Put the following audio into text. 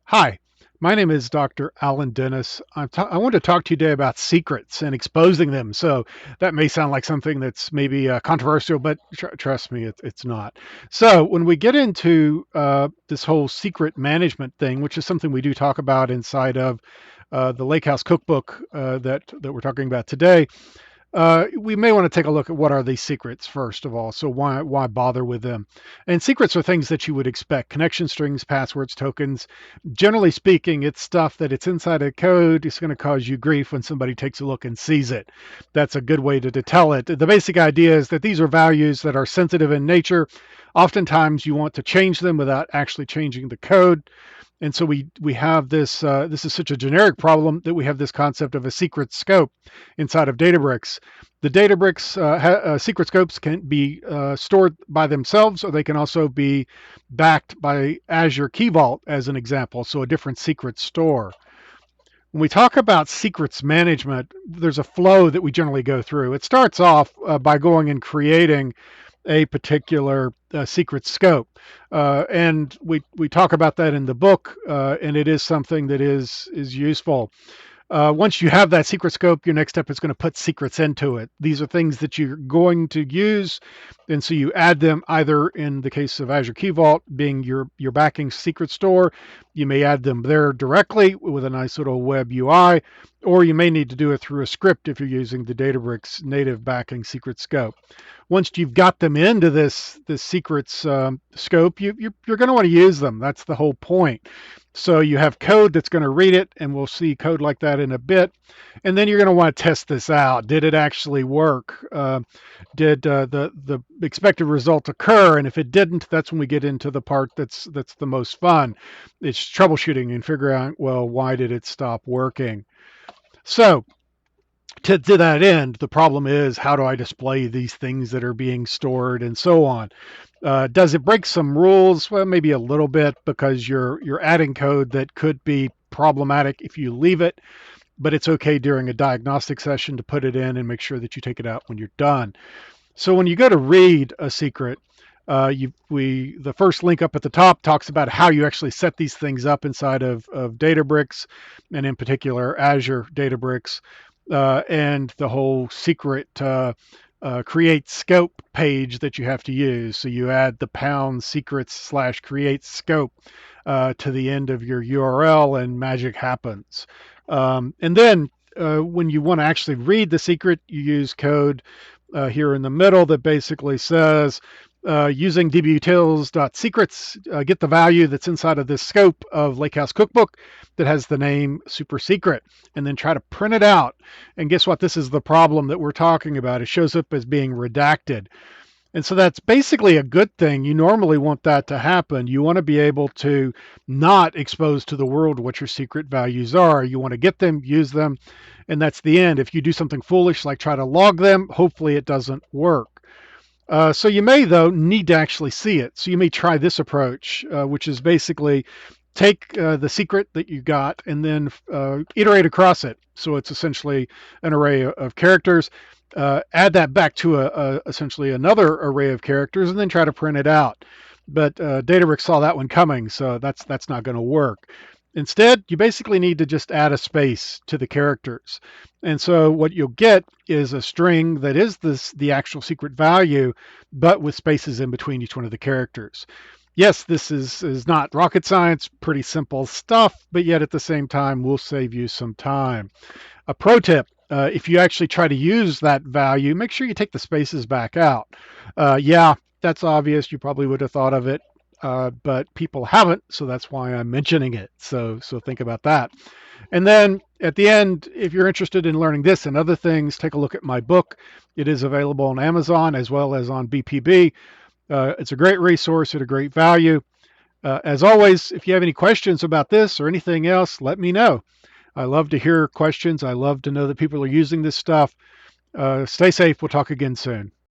Hi, my name is Dr. Alan Dennis. I want to talk to you today about secrets and exposing them. So that may sound like something that's maybe controversial, but trust me, it's not. So when we get into this whole secret management thing, which is something we do talk about inside of the Lakehouse Cookbook that we're talking about today, we may want to take a look at what are these secrets first of all. So why bother with them? And secrets are things that you would expect: connection strings, passwords, tokens. Generally speaking, it's stuff that it's inside a code. It's going to cause you grief when somebody takes a look and sees it. That's a good way to tell it. The basic idea is that these are values that are sensitive in nature. Oftentimes, you want to change them without actually changing the code. And so we have this. This is such a generic problem that we have this concept of a secret scope inside of Databricks. The Databricks secret scopes can be stored by themselves, or they can also be backed by Azure Key Vault as an example. So a different secret store. When we talk about secrets management, there's a flow that we generally go through. It starts off by going and creating a particular secret scope. And we talk about that in the book, and it is something that is useful. Once you have that secret scope, your next step is going to put secrets into it. These are things that you're going to use, and so you add them either in the case of Azure Key Vault being your backing secret store. You may add them there directly with a nice little web UI, or you may need to do it through a script if you're using the Databricks native backing secret scope. Once you've got them into this secrets scope, you're going to want to use them. That's the whole point. So you have code that's going to read it, and we'll see code like that in a bit. And then you're going to want to test this out. Did it actually work? Did the expected result occur? And if it didn't, that's when we get into the part that's the most fun. It's troubleshooting and figuring out, well, why did it stop working? So to that end, the problem is, how do I display these things that are being stored and so on? Does it break some rules? Well, maybe a little bit, because you're adding code that could be problematic if you leave it, but it's okay during a diagnostic session to put it in and make sure that you take it out when you're done. So when you go to read a secret, the first link up at the top talks about how you actually set these things up inside of Databricks, and in particular Azure Databricks, and the whole secret create scope page that you have to use. So you add the pound secrets / create scope to the end of your URL, and magic happens. And then when you want to actually read the secret, you use code here in the middle that basically says, using dbutils.secrets, get the value that's inside of this scope of Lakehouse Cookbook that has the name super secret, and then try to print it out. And guess what? This is the problem that we're talking about. It shows up as being redacted. And so that's basically a good thing. You normally want that to happen. You want to be able to not expose to the world what your secret values are. You want to get them, use them, and that's the end. If you do something foolish like try to log them, hopefully it doesn't work. So you may, though, need to actually see it. So you may try this approach, which is basically take the secret that you got and then iterate across it. So it's essentially an array of characters. Add that back to essentially another array of characters, and then try to print it out. But Databricks saw that one coming, so that's not going to work. Instead, you basically need to just add a space to the characters. And so what you'll get is a string that is the actual secret value, but with spaces in between each one of the characters. Yes, this is not rocket science, pretty simple stuff, but yet at the same time will save you some time. A pro tip: if you actually try to use that value, make sure you take the spaces back out. Yeah, that's obvious. You probably would have thought of it, but people haven't, so that's why I'm mentioning it. So think about that. And then at the end, if you're interested in learning this and other things, take a look at my book. It is available on Amazon as well as on BPB. It's a great resource at a great value. As always, if you have any questions about this or anything else, let me know. I love to hear questions. I love to know that people are using this stuff. Stay safe. We'll talk again soon.